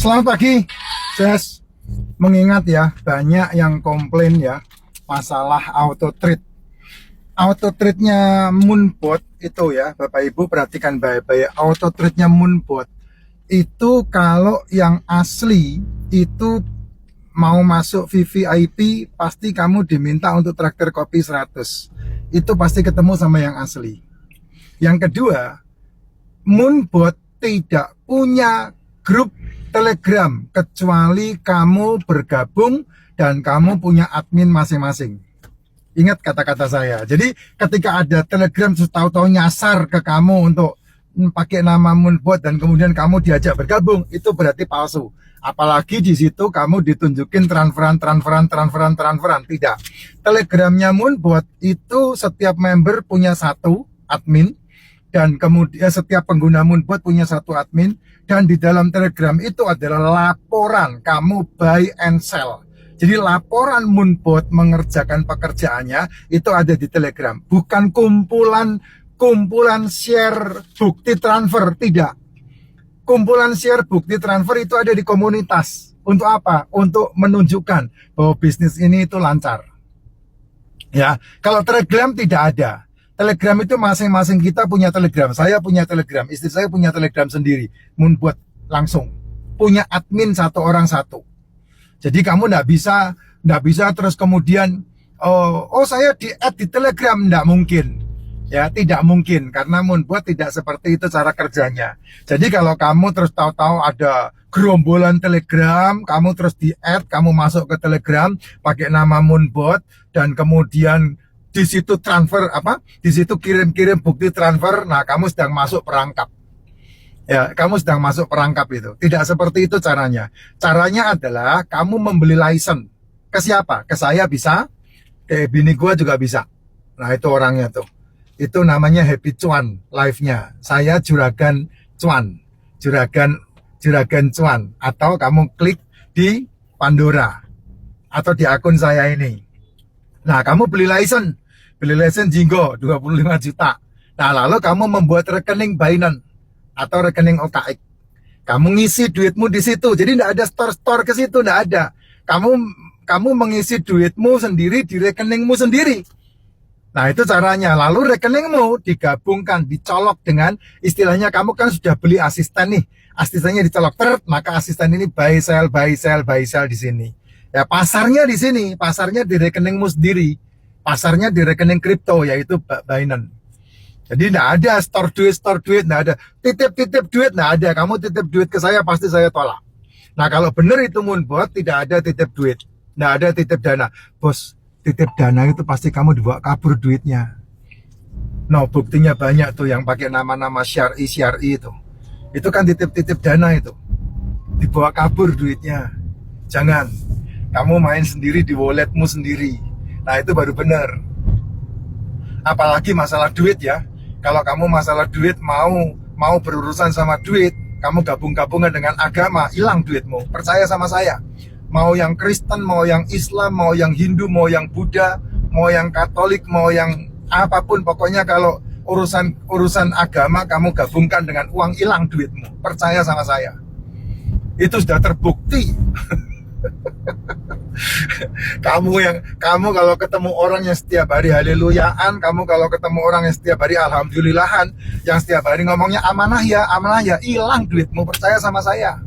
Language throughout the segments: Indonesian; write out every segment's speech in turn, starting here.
Selamat pagi, Jess. Mengingat ya, banyak yang komplain ya masalah auto trade. Auto trade-nya Moonbot itu ya, Bapak Ibu perhatikan baik-baik. Auto trade-nya Moonbot itu kalau yang asli itu mau masuk VVIP pasti kamu diminta untuk traktir kopi 100. Itu pasti ketemu sama yang asli. Yang kedua, Moonbot tidak punya grup Telegram kecuali kamu bergabung dan kamu punya admin masing-masing. Ingat kata-kata saya. Jadi ketika ada Telegram terus tahu-tahu nyasar ke kamu untuk pakai nama Moonbot dan kemudian kamu diajak bergabung, itu berarti palsu. Apalagi di situ kamu ditunjukin transferan. Tidak. Telegramnya Moonbot itu setiap member punya satu admin. Dan kemudian setiap pengguna Moonbot punya satu admin. Dan di dalam Telegram itu adalah laporan kamu buy and sell. Jadi laporan Moonbot mengerjakan pekerjaannya itu ada di Telegram. Bukan kumpulan share bukti transfer, tidak. Kumpulan share bukti transfer itu ada di komunitas. Untuk apa? Untuk menunjukkan bahwa bisnis ini itu lancar. Ya, kalau Telegram tidak ada. Telegram itu masing-masing kita punya Telegram. Saya punya Telegram, istri saya punya Telegram sendiri. Moonbot langsung punya admin satu orang satu. Jadi kamu nggak bisa terus kemudian saya di-add di Telegram, nggak mungkin. Ya, tidak mungkin karena Moonbot tidak seperti itu cara kerjanya. Jadi kalau kamu terus tahu-tahu ada gerombolan Telegram, kamu terus di-add, kamu masuk ke Telegram pakai nama Moonbot dan kemudian di situ transfer di situ kirim-kirim bukti transfer, nah kamu sedang masuk perangkap. Ya, kamu sedang masuk perangkap itu. Tidak seperti itu caranya. Caranya adalah kamu membeli license. Ke siapa? Ke saya bisa, ke bini gua juga bisa. Nah, itu orangnya tuh. Itu namanya Happy Cuan live-nya. Saya Juragan Cuan. Juragan Cuan. Atau kamu klik di Pandora. Atau di akun saya ini. Nah, kamu beli license Jingo 25 juta. Nah, lalu kamu membuat rekening Binance atau rekening OKX. Kamu ngisi duitmu di situ. Jadi tidak ada store ke situ, tidak ada. Kamu mengisi duitmu sendiri di rekeningmu sendiri. Nah, itu caranya. Lalu rekeningmu digabungkan, dicolok dengan istilahnya kamu kan sudah beli asisten nih. Asistennya dicolok, maka asisten ini buy sell di sini. Ya, pasarnya di sini, pasarnya di rekeningmu sendiri. Pasarnya di rekening kripto, yaitu Binance. Jadi tidak ada store duit, tidak ada titip duit, tidak ada. Kamu titip duit ke saya, pasti saya tolak. Nah, kalau benar itu Moonbot, tidak ada titip duit, tidak ada titip dana. Bos, titip dana itu pasti kamu dibawa kabur duitnya. No, buktinya banyak tuh yang pakai nama-nama syari itu. Itu kan titip dana itu. Dibawa kabur duitnya. Jangan. Kamu main sendiri di walletmu sendiri. Nah, itu baru benar. Apalagi masalah duit ya. Kalau kamu masalah duit mau berurusan sama duit, kamu gabung-gabungan dengan agama, hilang duitmu. Percaya sama saya. Mau yang Kristen, mau yang Islam, mau yang Hindu, mau yang Buddha, mau yang Katolik, mau yang apapun, pokoknya kalau urusan agama kamu gabungkan dengan uang, hilang duitmu. Percaya sama saya. Itu sudah terbukti. Kamu kalau ketemu orang yang setiap hari haleluyaan, kamu kalau ketemu orang yang setiap hari alhamdulillahan, yang setiap hari ngomongnya amanah ya, hilang duitmu. Percaya sama saya.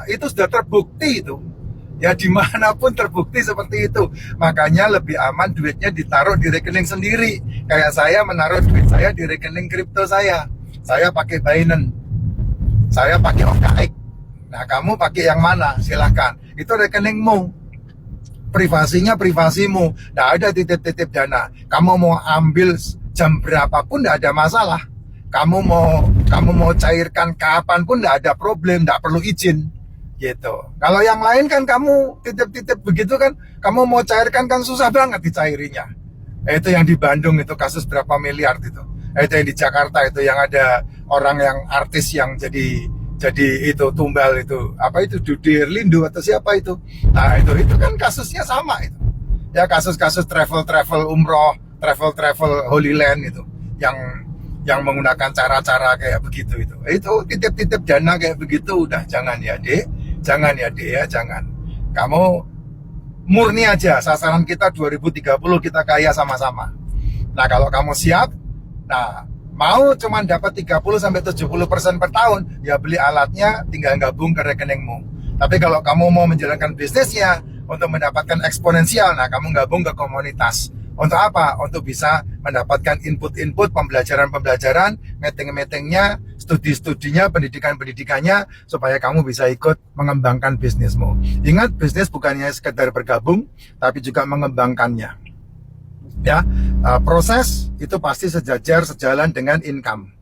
Itu sudah terbukti itu. Ya, dimanapun terbukti seperti itu. Makanya lebih aman duitnya ditaruh di rekening sendiri. Kayak saya menaruh duit saya di rekening kripto saya. Saya pakai Binance, saya pakai OKX. Nah, kamu pakai yang mana? Silahkan. Itu rekeningmu. Privasinya privasimu. Tidak ada titip-titip dana. Kamu mau ambil jam berapapun tidak ada masalah. Kamu mau cairkan kapan pun tidak ada problem, tidak perlu izin. Gitu. Kalau yang lain kan kamu titip-titip begitu kan, kamu mau cairkan kan susah banget dicairinya. Itu yang di Bandung itu kasus berapa miliar itu. Itu yang di Jakarta itu yang ada orang yang artis yang jadi itu tumbal itu Dude Herlindo atau siapa itu. Nah, itu kan kasusnya sama itu. Ya, kasus travel umroh, travel Holy Land itu yang menggunakan cara-cara kayak begitu itu titip-titip dana kayak begitu udah jangan ya dek, jangan ya dek ya, jangan. Kamu murni aja, sasaran kita 2030 kita kaya sama-sama. Nah kalau kamu siap, nah mau cuman dapat 30-70% per tahun, ya beli alatnya tinggal gabung ke rekeningmu. Tapi kalau kamu mau menjalankan bisnisnya untuk mendapatkan eksponensial, nah kamu gabung ke komunitas. Untuk apa? Untuk bisa mendapatkan input-input, pembelajaran-pembelajaran, meeting-meetingnya, studi-studinya, pendidikan-pendidikannya, supaya kamu bisa ikut mengembangkan bisnismu. Ingat, bisnis bukannya sekedar bergabung, tapi juga mengembangkannya. Ya, proses itu pasti sejalan dengan income.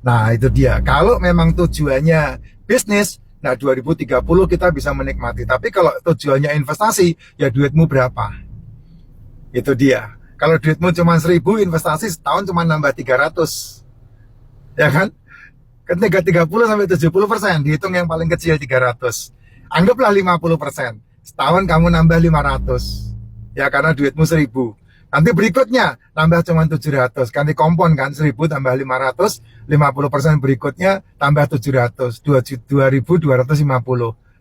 Nah, itu dia. Kalau memang tujuannya bisnis, nah 2030 kita bisa menikmati. Tapi kalau tujuannya investasi, ya duitmu berapa? Itu dia. Kalau duitmu cuma 1.000, investasi setahun cuma nambah 300. Ya kan? Ketika 30-70%, dihitung yang paling kecil 300. Anggaplah 50%. Setahun kamu nambah 500. Ya karena duitmu 1.000. Nanti berikutnya nambah cuma 700. Ganti kompon kan, 1.000 tambah 500, 50% berikutnya tambah 700, 2.250.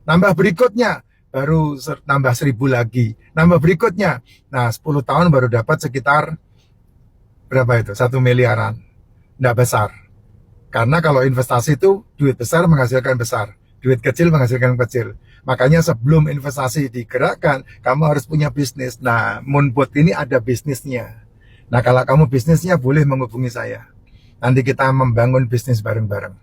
Nambah berikutnya baru nambah 1.000 lagi, nambah berikutnya, nah 10 tahun baru dapat sekitar berapa itu? 1 miliaran. Nggak besar. Karena kalau investasi itu duit besar menghasilkan besar, duit kecil menghasilkan kecil. Makanya sebelum investasi digerakkan, kamu harus punya bisnis. Nah, Moonpot ini ada bisnisnya. Nah, kalau kamu bisnisnya boleh menghubungi saya. Nanti kita membangun bisnis bareng-bareng.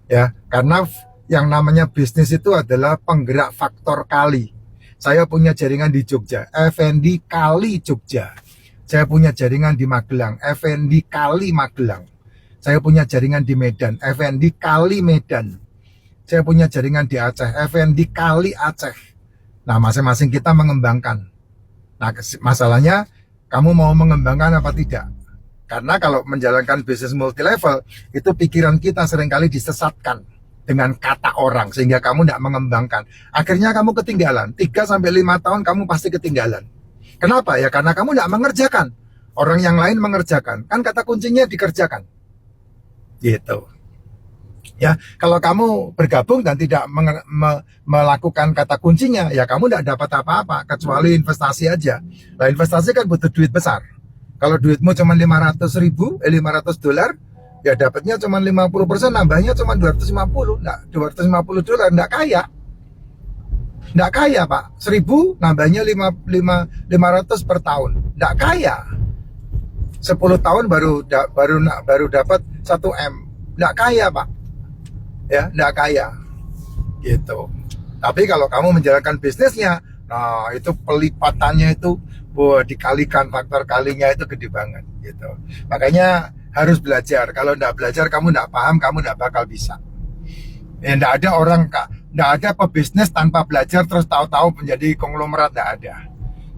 Ya, karena yang namanya bisnis itu adalah penggerak faktor kali. Saya punya jaringan di Jogja, Effendi kali Jogja. Saya punya jaringan di Magelang, Effendi kali Magelang. Saya punya jaringan di Medan, Effendi kali Medan. Saya punya jaringan di Aceh, Effendi kali Aceh. Nah, masing-masing kita mengembangkan. Nah, masalahnya kamu mau mengembangkan apa tidak? Karena kalau menjalankan bisnis multilevel, itu pikiran kita seringkali disesatkan dengan kata orang, sehingga kamu tidak mengembangkan. Akhirnya kamu ketinggalan. 3-5 tahun kamu pasti ketinggalan. Kenapa? Ya karena kamu tidak mengerjakan. Orang yang lain mengerjakan. Kan kata kuncinya dikerjakan. Gitu. Ya, kalau kamu bergabung dan tidak melakukan kata kuncinya, ya kamu tidak dapat apa-apa, kecuali investasi aja. Nah, investasi kan butuh duit besar. Kalau duitmu cuma 500 dolar, ya dapatnya cuma 50%, nambahnya cuma 250. Nah, 250 dolar enggak kaya. Enggak kaya, Pak. 1.000 nambahnya 500 per tahun. Enggak kaya. 10 tahun baru dapat 1 M. Enggak kaya, Pak. Ya, enggak kaya. Gitu. Tapi kalau kamu menjalankan bisnisnya, nah itu pelipatannya itu dikalikan, faktor kalinya itu gede banget gitu. Makanya harus belajar. Kalau enggak belajar, kamu enggak paham, kamu enggak bakal bisa. Ya, enggak ada orang, enggak ada pebisnis tanpa belajar terus tahu-tahu menjadi konglomerat, enggak ada.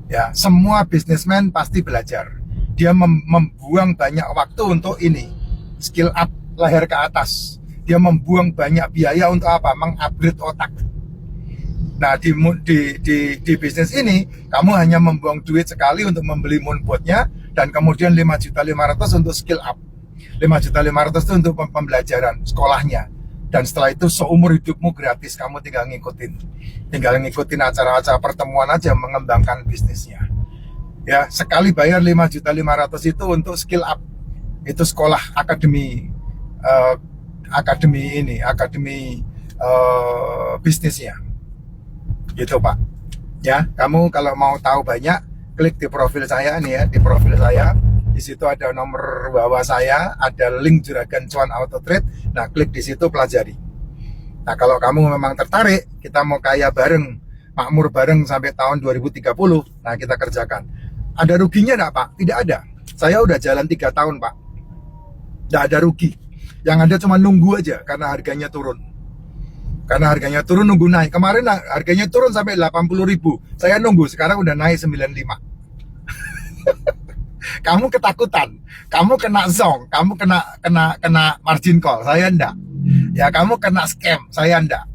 Ya, semua bisnismen pasti belajar. Dia membuang banyak waktu untuk ini, skill up, leher ke atas. Dia membuang banyak biaya untuk apa? Mengupgrade otak. Nah, di bisnis ini, kamu hanya membuang duit sekali untuk membeli Moonpotnya, dan kemudian 5.500.000 untuk skill up. 5.500.000 itu untuk pembelajaran sekolahnya. Dan setelah itu seumur hidupmu gratis, kamu tinggal ngikutin. Tinggal ngikutin acara-acara pertemuan aja, mengembangkan bisnisnya. Ya, sekali bayar 5.500.000 itu untuk skill up. Itu sekolah akademi bisnisnya. Gitu, Pak. Ya, kamu kalau mau tahu banyak, klik di profil saya nih ya, di profil saya. Di situ ada nomor bawah saya, ada link Juragan Cuan Auto Trade. Nah, klik di situ, pelajari. Nah, kalau kamu memang tertarik, kita mau kaya bareng, makmur bareng sampai tahun 2030. Nah, kita kerjakan. Ada ruginya enggak, Pak? Tidak ada. Saya udah jalan 3 tahun, Pak. Tidak ada rugi. Yang ada cuma nunggu aja karena harganya turun. Karena harganya turun, nunggu naik. Kemarin harganya turun sampai 80.000. Saya nunggu, sekarang udah naik 95. Kamu ketakutan, kamu kena zong, kamu kena margin call, saya enggak. Ya, kamu kena scam, saya enggak.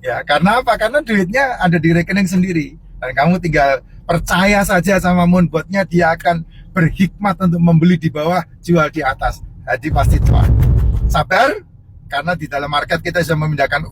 Ya, karena apa? Karena duitnya ada di rekening sendiri. Dan kamu tinggal percaya saja sama Moonpotnya, dia akan berhikmat untuk membeli di bawah, jual di atas. Jadi pasti cuan. Sabar, karena di dalam market kita bisa memindahkan